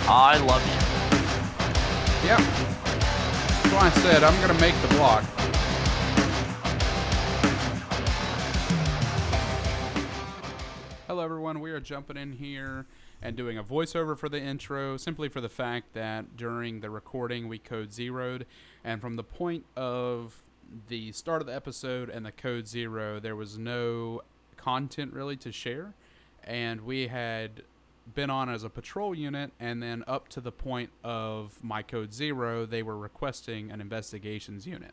I love you. Yep. That's why I said I'm going to make the block. Hello everyone, we are jumping in here and doing a voiceover for the intro, simply for the fact that during the recording we code zeroed, and from the point of the start of the episode and the code zero, there was no content really to share, and we had been on as a patrol unit, and then up to the point of my code zero, they were requesting an investigations unit.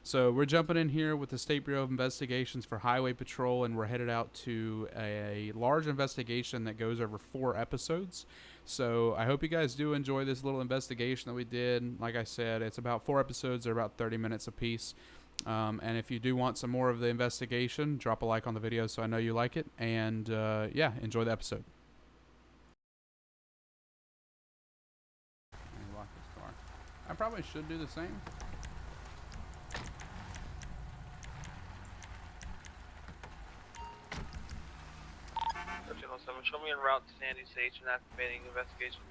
So we're jumping in here with the State Bureau of Investigations for Highway Patrol, and we're headed out to a large investigation that goes over 4 episodes. So I hope you guys do enjoy this little investigation that we did. Like I said, it's about 4 episodes. They're about 30 minutes apiece. And if you do want some more of the investigation, drop a like on the video so I know you like it. And yeah, enjoy the episode. Let me lock this car. I probably should do the same. Show me en route to Sandy Station activating investigations.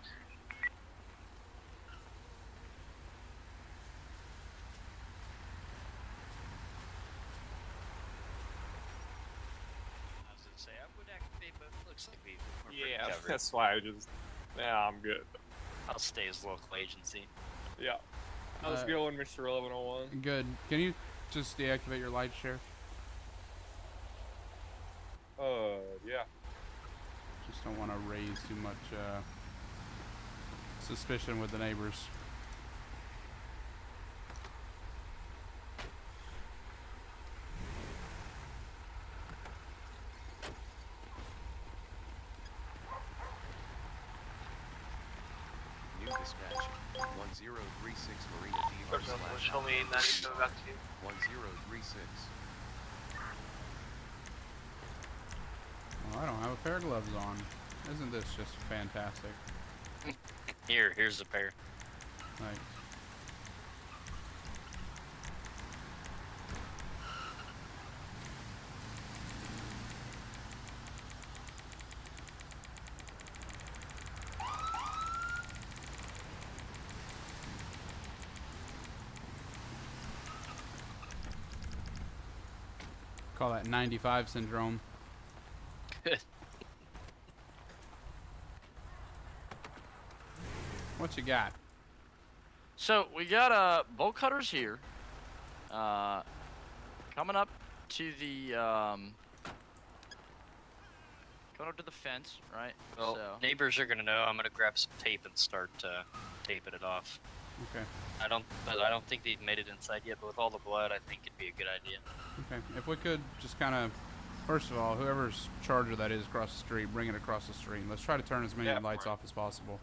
I was gonna say I would activate, but it looks like we're Yeah, pretty covered. that's why I just. Yeah, I'm good. I'll stay as local agency. Yeah. How's it going, Mr. 1101? Good. Can you just deactivate your light, Sheriff? Yeah. Just don't want to raise too much suspicion with the neighbors. New dispatch, 1036 Marina DR Show me 97 back to you. 1036. Well, I don't have a pair of gloves on. Isn't this just fantastic? Here's a pair. Like, call that 95 syndrome. What you got? So we got bolt cutters here. Coming up to the going up to the fence, right? Well, So neighbors are gonna know. I'm gonna grab some tape and start taping it off. Okay. I don't think they've made it inside yet, but with all the blood, I think it'd be a good idea. Okay. If we could just kind of, first of all, whoever's charger that is across the street, bring it across the street. Let's try to turn as many lights off as possible.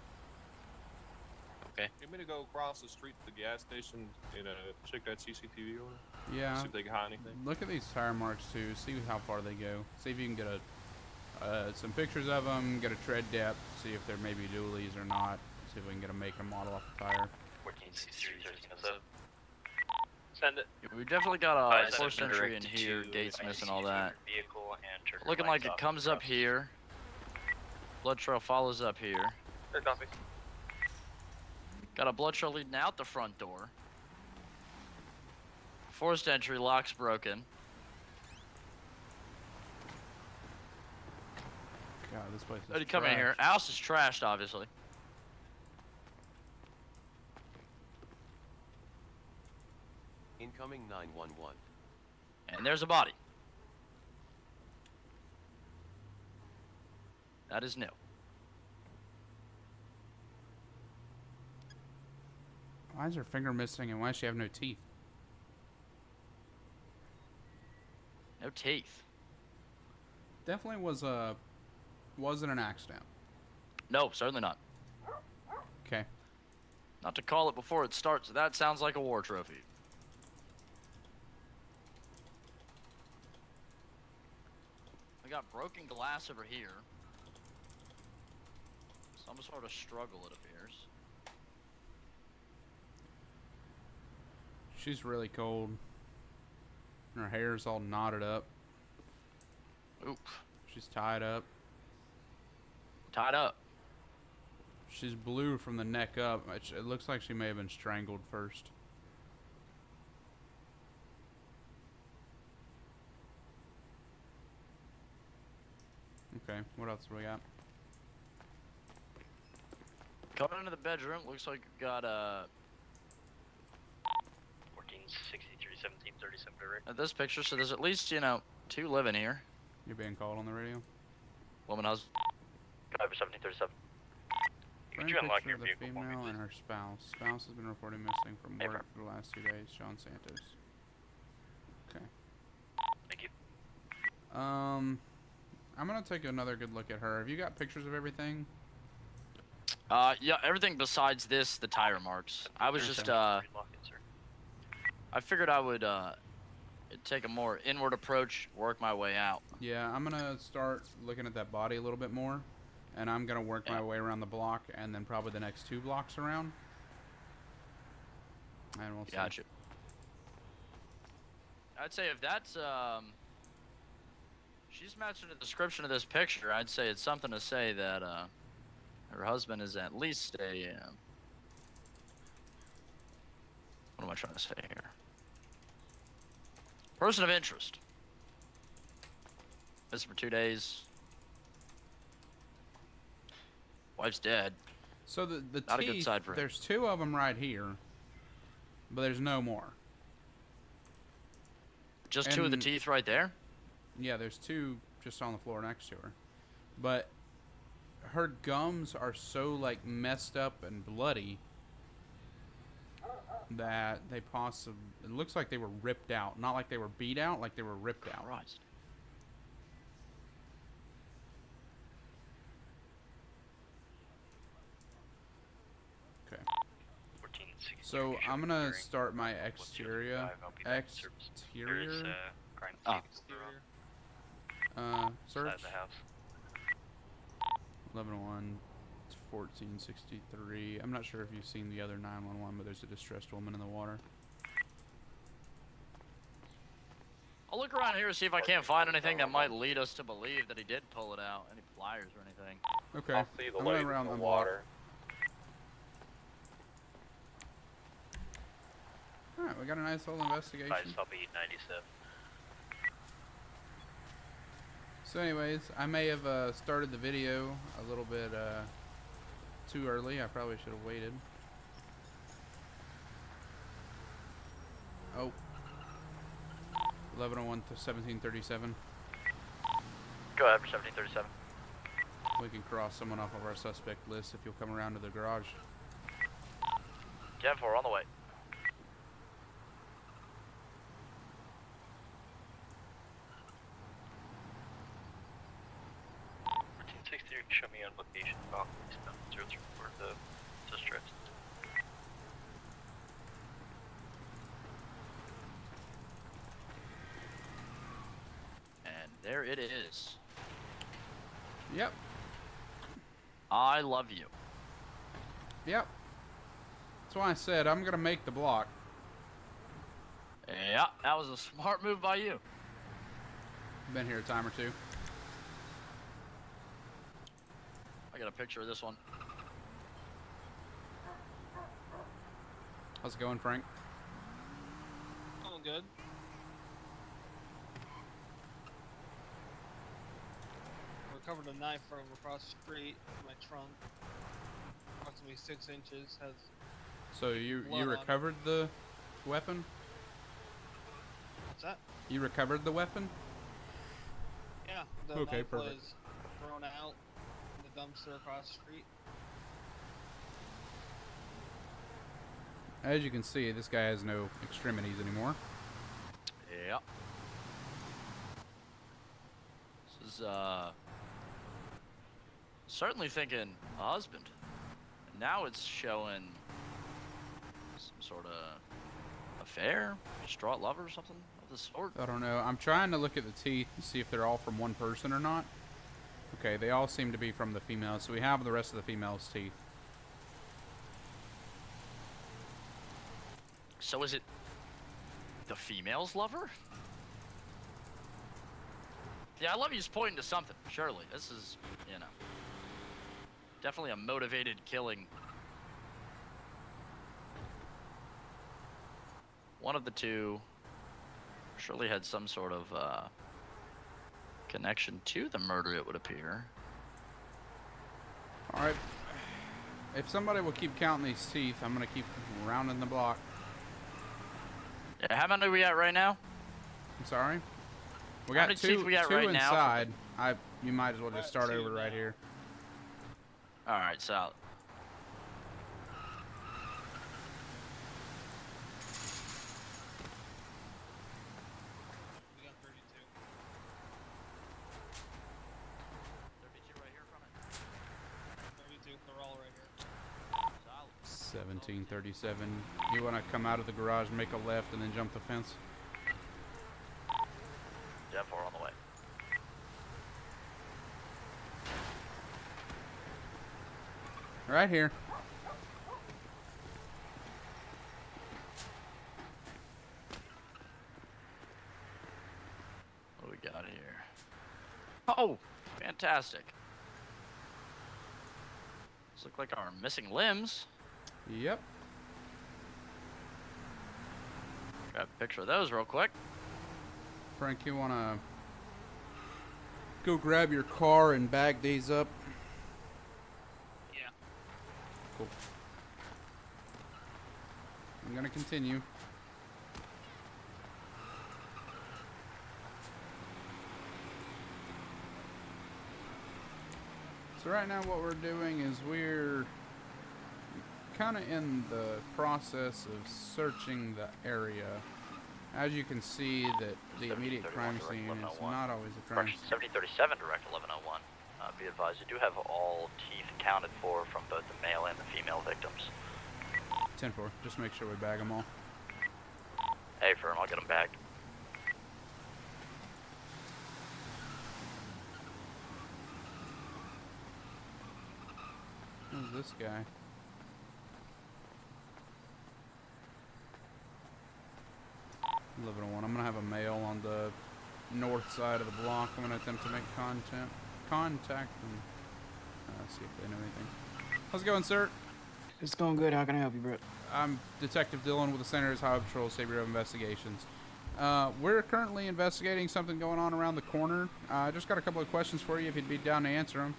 Okay. You want me to go across the street to the gas station and check that CCTV over? Yeah. See if they can hide anything. Look at these tire marks too. See how far they go. See if you can get some pictures of them. Get a tread depth. See if they're maybe dualies or not. See if we can get a make and model off the tire. 1463. Send it. yeah, we definitely got a Send forced it entry in direct here, to dates ICU missing, all that. Vehicle and turn your Looking lights like it off comes and up stuff. here. Blood trail follows up here. Good copy. Got a blood trail leading out the front door. Forced entry, lock's broken. God, this place is Already coming in here. trashed. House is trashed, obviously. Incoming 911. And there's a body. That is new. Why is her finger missing and why does she have no teeth? No teeth. Definitely wasn't an accident. No, certainly not. Okay. Not to call it before it starts. That sounds like a war trophy. We got broken glass over here. Some sort of struggle, it appears. She's really cold. Her hair's all knotted up. Oop. She's tied up. Tied up. She's blue from the neck up. It looks like she may have been strangled first. Okay, what else do we got? Coming into the bedroom, looks like we got 14, 63, 17, 37 direct. this picture. So there's at least, you know, 2 living here. You're being called on the radio. Woman, husband. Driver 1737. Frame Could you unlock picture your of the vehicle for me, female please? and her spouse. Spouse has been reported missing from Hey, work for the last 2 days. Sean Santos. Okay. Thank you. I'm gonna take another good look at her. Have you got pictures of everything? Yeah, everything besides this, the tire marks. I was just, Relock it, sir. I figured I would, take a more inward approach, work my way out. Yeah, I'm gonna start looking at that body a little bit more, and I'm gonna work my way around the block, and then probably the next 2 blocks around. And we'll see. Gotcha. I'd say if that's, she's matching the description of this picture, I'd say it's something to say that, her husband is at least a, what am I trying to say here? Person of interest. Missing for 2 days. Wife's dead. So the Not a teeth, good side for him. there's 2 of them right here, but there's no more. Just 2 of the And- teeth right there? Yeah, there's 2 just on the floor next to her. But her gums are so like messed up and bloody that they possibly, it looks like they were ripped out. Not like they were beat out, like they were ripped out. Christ. Okay. 14, 63. So I'm gonna During start my 105, exterior. I'll be back in service. There is, Exterior. crime Ah. scene Search. inside the house. 1101 1463. I'm not sure if you've seen the other 911, but there's a distressed woman in the water. I'll look around here and see if I can't find anything that might lead us to believe that he did pull it out. Any pliers or anything. Okay. I'll see the I'm light going in around the the water. Alright, we got a nice little investigation. I'll be 97. So anyways, I may have started the video a little bit too early. I probably should have waited. Oh. 1101 to 1737. Go ahead for 1737. We can cross someone off of our suspect list if you'll come around to the garage. 10-4 on the way. 1460, show me on location. Oh, please no. 03 for the district. And there it is. Yep. I love you. Yep. That's why I said I'm gonna make the block. Yeah, that was a smart move by you. Been here a time or 2. I got a picture of this one. How's it going, Frank? Oh, good. Recovered a knife from across the street in my trunk. Approximately 6 inches. Has So you Blood on it. recovered the weapon? what's that? You recovered the weapon? Yeah, the Okay, knife perfect. was thrown out in the dumpster across the street. As you can see, this guy has no extremities anymore. Yeah. This is, certainly thinking a husband. And now it's showing some sort of affair, distraught lover or something of the sort. I don't know. I'm trying to look at the teeth and see if they're all from one person or not. Okay, they all seem to be from the female, so we have the rest of the female's teeth. So is it the female's lover? Yeah, I love you's pointing to something. Surely, this is, you know. Definitely a motivated killing. One of the two surely had some sort of connection to the murder, it would appear. All right. If somebody will keep counting these teeth, I'm gonna keep rounding the block. Yeah, how many are we at right now? I'm sorry. We How got many two, teeth we got two right now for inside. You might as well just start Two over right now. here. All right, so We got 32. 32 right here from it. 32. They're all right here. Solid. 1737. You want to come out of the garage, make a left, and then jump the fence? 10-4 on the way. Right here. What do we got here? Oh, fantastic. These look like our missing limbs. Yep. Grab a picture of those real quick. Frank, you want to go grab your car and bag these up? Yeah. Cool. I'm going to continue. So right now what we're doing is we're kind of in the process of searching the area. As you can see that the immediate crime scene is not always a crime Correction, scene. 7037, direct 1101. Be advised, you do have all teeth accounted for from both the male and the female victims. 10-4, just make sure we bag them all. Hey, firm, I'll get them back. Who's this guy? Living one. I'm gonna have a male on the north side of the block. I'm gonna attempt to make contact and see if they know anything. How's it going, sir? It's going good. How can I help you, bro? I'm Detective Dillon with the SanAndreas Highway Patrol State Bureau of Investigations. We're currently investigating something going on around the corner. I just got a couple of questions for you if you'd be down to answer them.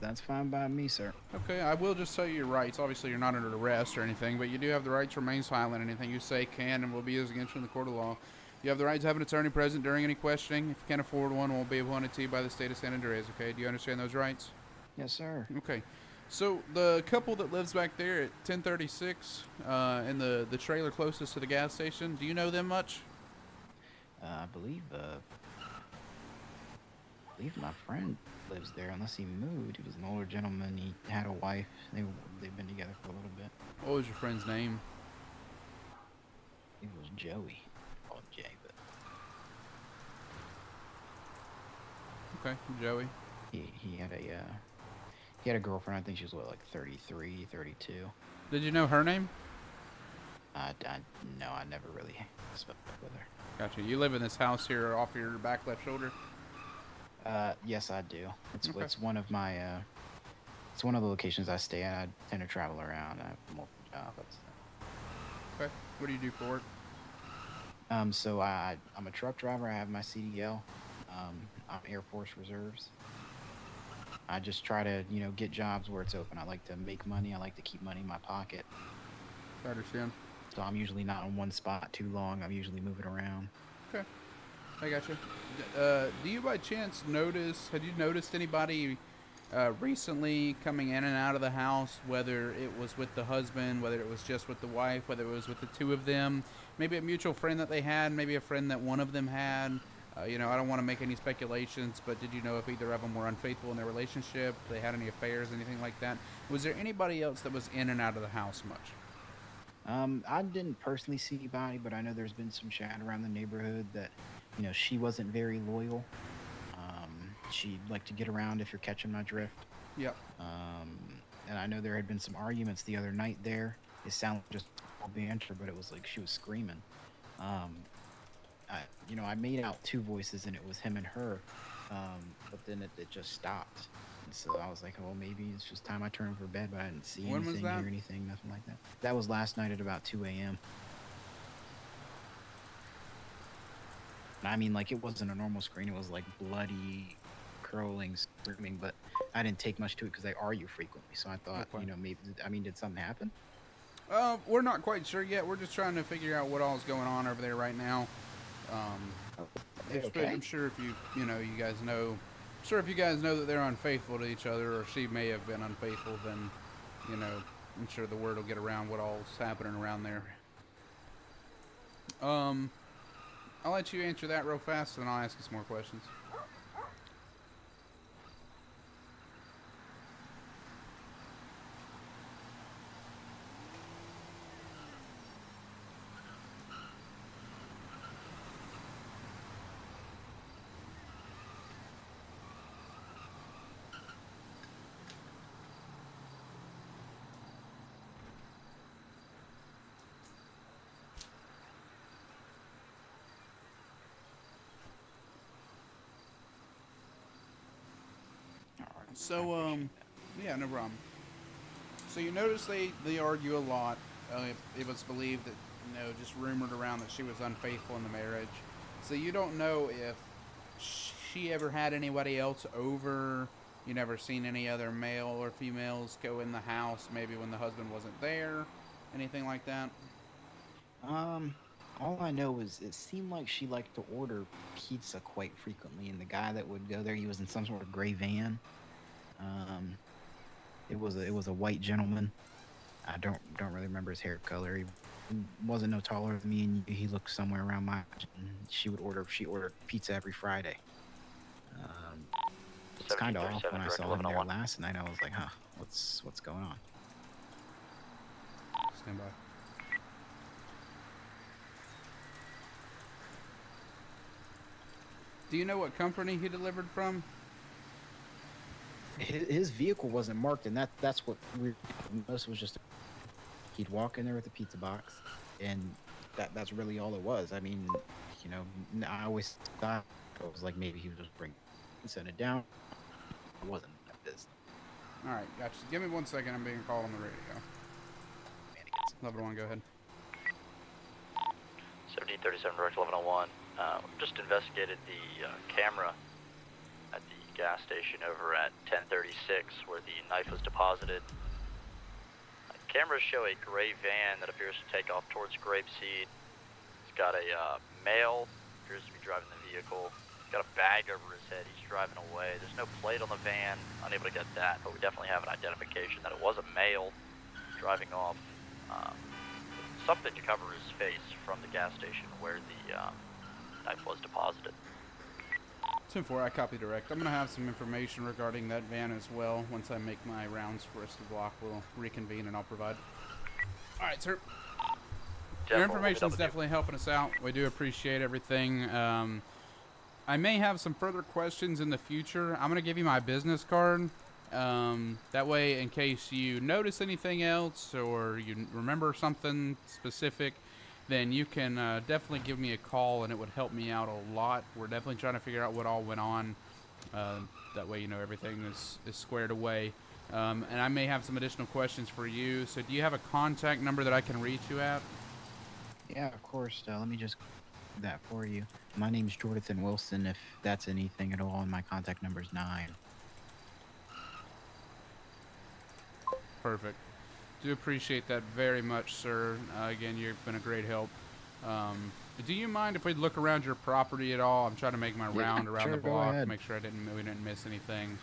That's fine by me, sir. Okay, I will just tell you your rights. Obviously, you're not under arrest or anything, but you do have the right to remain silent. Anything you say can and will be used against you in the court of law. You have the right to have an attorney present during any questioning. If you can't afford one, will be appointed to you by the state of San Andreas. Okay, do you understand those rights? Yes, sir. Okay. So the couple that lives back there at 1036 in the trailer closest to the gas station, do you know them much? I believe my friend lives there, unless he moved. He was an older gentleman. He had a wife. They've been together for a little bit. What was your friend's name? It was Joey. Oh, Jay, but Okay, Joey. he had a girlfriend. I think she was like 33, 32. Did you know her name? No, I never really spoke with her. Gotcha. You live in this house here off your back left shoulder? Yes, I do. It's Okay. it's one of my it's one of the locations I stay at. I tend to travel around. I have multiple jobs. Okay. What do you do for work? So I'm a truck driver. I have my CDL. I'm Air Force Reserves. I just try to, get jobs where it's open. I like to make money. I like to keep money in my pocket. I understand. So I'm usually not in one spot too long. I'm usually moving around. Okay. I got you. Do you by chance had you noticed anybody recently coming in and out of the house, whether it was with the husband, whether it was just with the wife, whether it was with the two of them, maybe a mutual friend that they had, maybe a friend that one of them had? I don't want to make any speculations, but did you know if either of them were unfaithful in their relationship, they had any affairs, anything like that? Was there anybody else that was in and out of the house much? I didn't personally see anybody, but I know there's been some chat around the neighborhood that, she wasn't very loyal. She'd like to get around, if you're catching my drift. Yep. And I know there had been some arguments the other night there. It sounded just banter, but it was like she was screaming. I made out two voices, and it was him and her. but then it just stopped. And so I was like, well, maybe it's just time I turn for bed, but I didn't see When was anything, that? hear anything, nothing like that. That was last night at about 2 a.m. I mean, like, it wasn't a normal scream. It was like bloody, curling, screaming, but I didn't take much to it because they argue frequently. So I thought, Okay. maybe, did something happen? We're not quite sure yet. We're just trying to figure out what all is going on over there right now. Okay. I'm sure if you guys know, if you guys know that they're unfaithful to each other, or she may have been unfaithful, then, I'm sure the word will get around what all's happening around there. I'll let you answer that real fast, and I'll ask you some more questions. So, yeah, no problem. So you notice they argue a lot. It was believed that, just rumored around that she was unfaithful in the marriage. So you don't know if she ever had anybody else over. You never seen any other male or females go in the house, maybe when the husband wasn't there, anything like that? All I know is it seemed like she liked to order pizza quite frequently, and the guy that would go there, he was in some sort of gray van. It was a white gentleman. I don't really remember his hair color. He wasn't no taller than me, and he looked somewhere around my age. And she ordered pizza every Friday. It's kind of off when I saw him there last night. I was like, huh, what's going on? Stand by. Do you know what company he delivered from? His vehicle wasn't marked, and that's what most was just. He'd walk in there with a pizza box, and that's really all it was. I mean, I always thought it was like maybe he would just bring and send it down. It wasn't that business. All right, gotcha. Give me 1 second. I'm being called on the radio. Level 1, go ahead. 1737 direct 1101. Just investigated the camera at the gas station over at 1036 where the knife was deposited. Cameras show a gray van that appears to take off towards Grapeseed. It's got a male, appears to be driving the vehicle. He's got a bag over his head. He's driving away. There's no plate on the van. Unable to get that, but we definitely have an identification that it was a male driving off. Something to cover his face from the gas station where the knife was deposited. 10-4, I copy direct. I'm going to have some information regarding that van as well. Once I make my rounds for us to block, we'll reconvene and I'll provide. All right, sir. Your information is definitely helping us out. We do appreciate everything. I may have some further questions in the future. I'm going to give you my business card. That way, in case you notice anything else or you remember something specific, then you can definitely give me a call, and it would help me out a lot. We're definitely trying to figure out what all went on. That way, everything is squared away. And I may have some additional questions for you. So do you have a contact number that I can reach you at? Yeah, of course. Let me just do that for you. My name's Jonathan Wilson, if that's anything at all, and my contact number is 9. Perfect. Do appreciate that very much, sir. Again, you've been a great help. Do you mind if we look around your property at all? I'm trying to make my round around the block, make sure we didn't miss anything.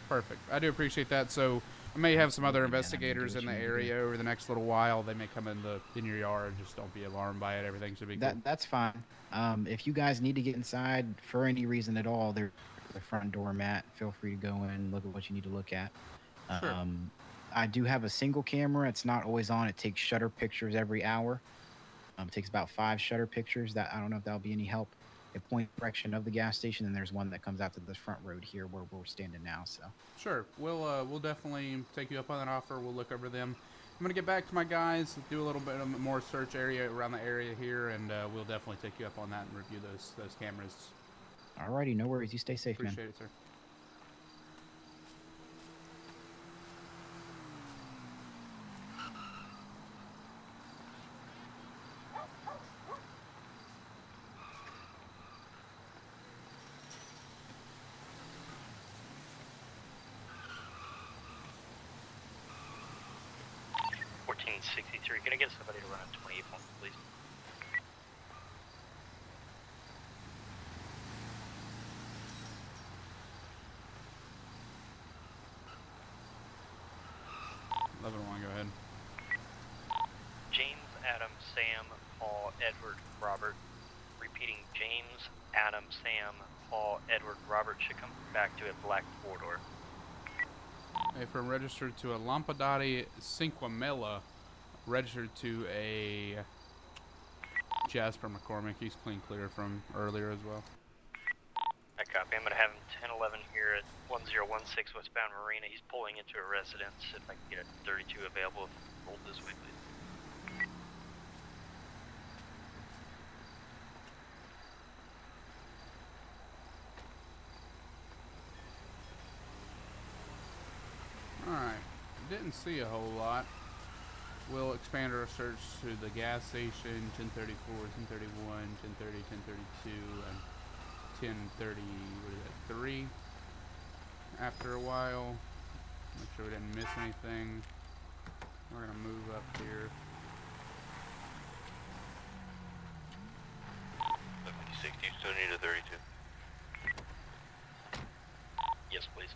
Perfect. I do appreciate that. So I may have some other investigators in the area over the next little while. They may come in your yard. Just don't be alarmed by it. Everything should be good. That's fine. If you guys need to get inside for any reason at all, there's the front door mat. Feel free to go in, look at what you need to look at. Sure. I do have a single camera. It's not always on. It takes shutter pictures every hour. It takes about 5 shutter pictures. I don't know if that'll be any help. At point direction of the gas station, and there's one that comes out to the front road here where we're standing now. So sure, we'll definitely take you up on that offer. We'll look over them. I'm gonna get back to my guys, do a little bit of more search area around the area here, and we'll definitely take you up on that and review those cameras. Alrighty, no worries. You stay safe, man. Appreciate it, sir. Can I get somebody to run a 28 point, please? Go ahead. James, Adam, Sam, Paul, Edward, Robert. Repeating, James, Adam, Sam, Paul, Edward, Robert should come back to a black four-door. A firm registered to a Lampadati Cinquamela, registered to a Jasper McCormick. He's clear from earlier as well. I copy. I'm going to have him 1011 here at 1016 westbound Marina. He's pulling into a residence. If I can get a 32 available, hold this way, please. Alright, didn't see a whole lot. We'll expand our search to the gas station, 1034, 1031, 1030, 1032, and 1030, what is that, 3? After a while, make sure we didn't miss anything. We're gonna move up here. 60, still need a 32. Yes, please.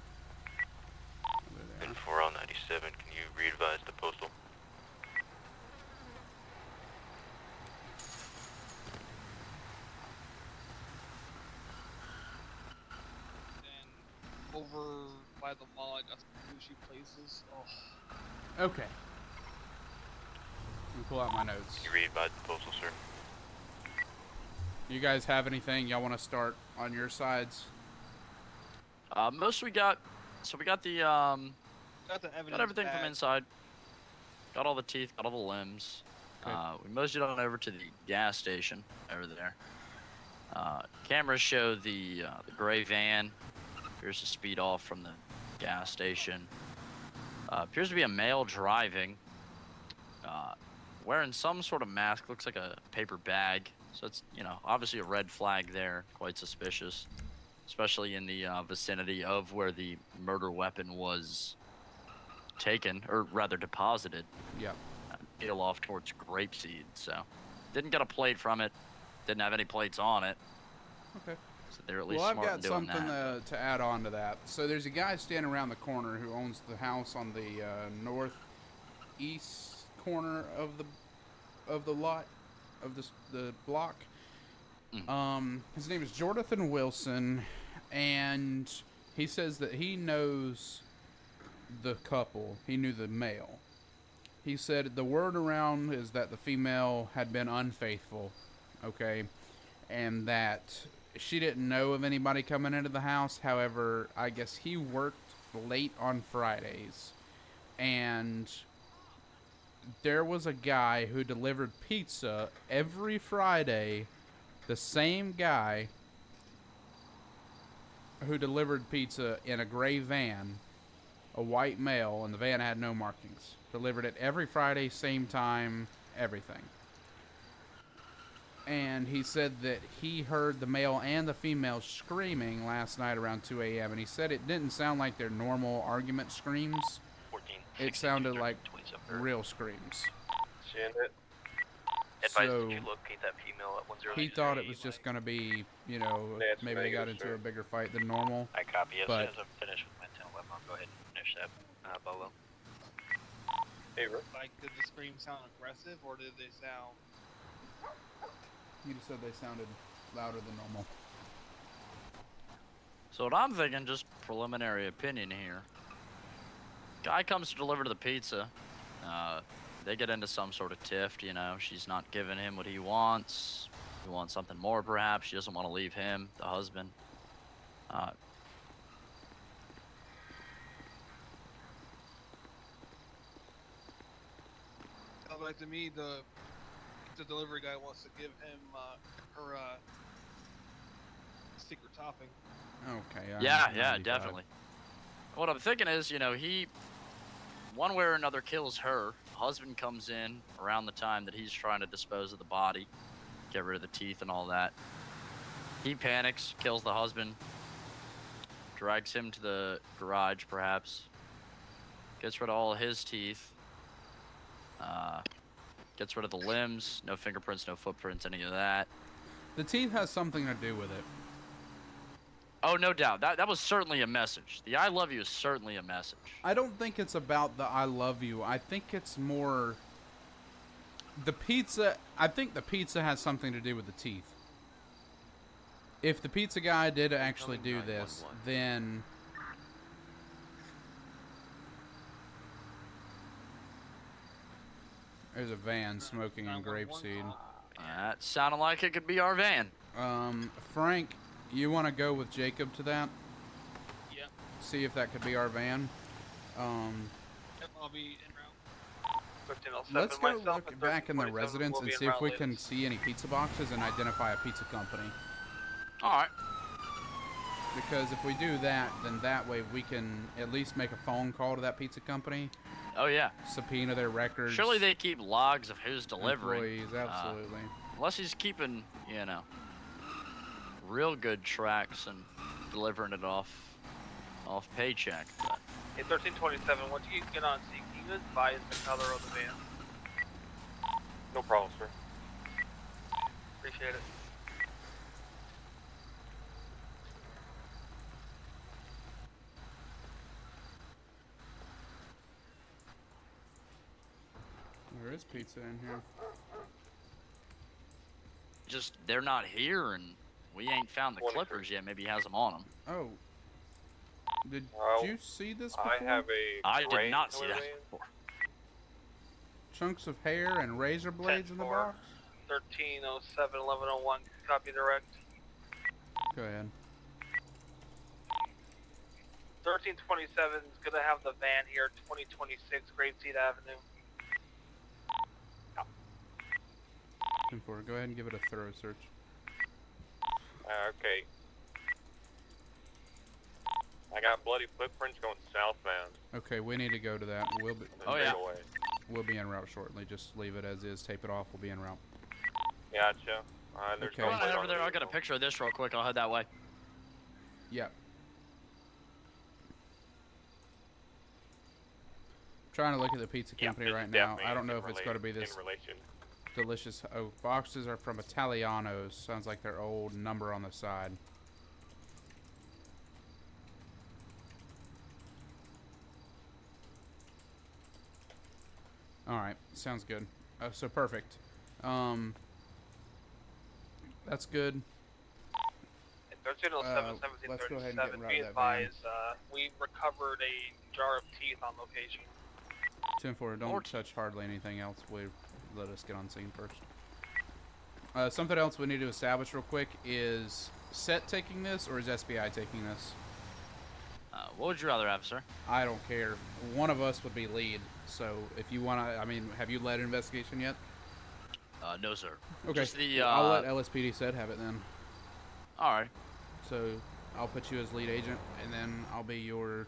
Over there. 4 on 97, can you re-advise the postal? And over by the mall, I got some sushi places. Oh. Okay. Let me pull out my notes. Can you re-advise the postal, sir? You guys have anything y'all want to start on your sides? Most we got. So we got the Got the evidence. got everything back. from inside. Got all the teeth. Got all the limbs. Okay. We moseyed on over to the gas station over there. Cameras show the gray van appears to speed off from the gas station. Appears to be a male driving, wearing some sort of mask. Looks like a paper bag. So it's, you know, obviously a red flag there. Quite suspicious, especially in the vicinity of where the murder weapon was taken, or rather deposited. Yep. Peel off towards Grapeseed. So didn't get a plate from it. Didn't have any plates on it. Okay. So they're at least Well, I've smart got in doing something that. to add on to that. So there's a guy standing around the corner who owns the house on the northeast corner of the lot of the block. His name is Jonathan Wilson, and he says that he knows the couple. He knew the male. He said the word around is that the female had been unfaithful, okay, and that she didn't know of anybody coming into the house. However, I guess he worked late on Fridays, and there was a guy who delivered pizza every Friday, the same guy who delivered pizza in a gray van, a white male, and the van had no markings. Delivered it every Friday, same time, everything. And he said that he heard the male and the female screaming last night around 2 a.m. And he said it didn't sound like their normal argument screams. 14, It sounded like 27. real screams. Seeing it. Advise So that you locate that female at 10. he thought it was just going to be, you know, Yeah, it's maybe they got negative, into sir. a bigger fight than normal. I copy. As But- soon as I'm finished with my 10-11, I'll go ahead and finish that, Bolo. Hey, Rick. Like, did the screams sound aggressive, or did they sound? He just said they sounded louder than normal. So what I'm thinking, just preliminary opinion here. Guy comes to deliver the pizza. They get into some sort of tiff, you know. She's not giving him what he wants. He wants something more, perhaps. She doesn't want to leave him, the husband. Sounds like to me the delivery guy wants to give him her secret topping. Okay. Yeah, 95. definitely. What I'm thinking is, you know, he, one way or another, kills her. Husband comes in around the time that he's trying to dispose of the body, get rid of the teeth and all that. He panics, kills the husband, drags him to the garage, perhaps, gets rid of all his teeth, gets rid of the limbs, no fingerprints, no footprints, any of that. The teeth has something to do with it. Oh, no doubt. That was certainly a message. The I love you is certainly a message. I don't think it's about the I love you. I think it's more the pizza. I think the pizza has something to do with the teeth. If the pizza guy did actually do this, then there's a van smoking in grapeseed. That sounded like it could be our van. Frank, you want to go with Jacob to that? Yep. See if that could be our van. Yep, I'll be en route. 1507 Let's go myself look and back in the 1327 residence will and be en see if route we later. can see any pizza boxes and identify a pizza company. All right. Because if we do that, then that way we can at least make a phone call to that pizza company, Oh, yeah. subpoena their records. Surely they keep logs of who's delivering. Employees, absolutely. Unless he's keeping, you know, real good tracks and delivering it off paycheck. But Hey, 1327, once you get on scene, can you advise the color of the van? No problem, sir. Appreciate it. There is pizza in here. just, they're not here and we ain't found the clippers yet. Maybe he has them on him. Oh. Did you see this before? I have a I gray did not see color that van. before. Chunks of hair and razor blades in the 10-4. box? 1307 1101, copy direct. Go ahead. 1327 is gonna have the van here, 2026 Grapeseed Avenue. 10-4, go ahead and give it a thorough search. Okay. I got bloody footprints going southbound. Okay, we need to go to that. We'll be, Oh, yeah. Away. we'll be en route shortly. Just leave it as is. Tape it off. We'll be en route. Gotcha. There's Okay. no Go on plate over on there. the I'll get a vehicle. picture of this real quick. I'll head that way. Yep. Trying to look at the pizza Yeah, company this right is now. definitely I don't know in if it's going to be relation- this in relation. delicious. Oh, boxes are from Italianos. Sounds like their old number on the side. Alright, sounds good. So perfect. That's good. 1307 let's go ahead and get in 1737, route be of that van. advised, we recovered a jar of teeth on location. 10-4, don't Or- touch hardly anything else. Let us get on scene first. Something else we need to establish real quick is Set taking this or is SBI taking this? What would you rather have, sir? I don't care. One of us would be lead. So if you want to, I mean, have you led an investigation yet? No, sir. Okay. Just the, I'll let LSPD Set have it then. all right. So I'll put you as lead agent, and then I'll be your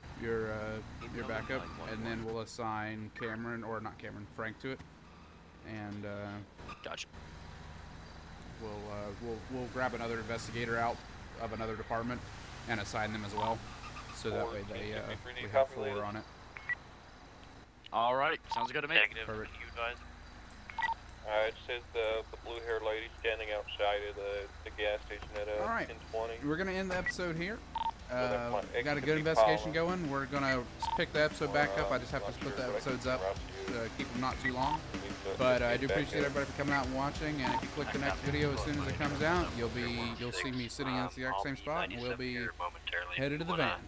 backup, and then we'll assign Cameron, or not Cameron, Frank to it, and Gotcha. we'll grab another investigator out of another department and assign them as well, so that way they we have 4 on it. All right. Sounds good to me. Perfect. You advise. It says the blue-haired lady standing outside of the gas station at All right. 1020. We're gonna end the episode here. that might- it Got a could good be investigation following. going. We're gonna pick the episode back up. I just have to split the episodes up, keep them not too long. But I do appreciate everybody for coming out and watching. And if you click the next video as soon as it comes out, you'll see me sitting in the exact same spot, and we'll be headed to the van.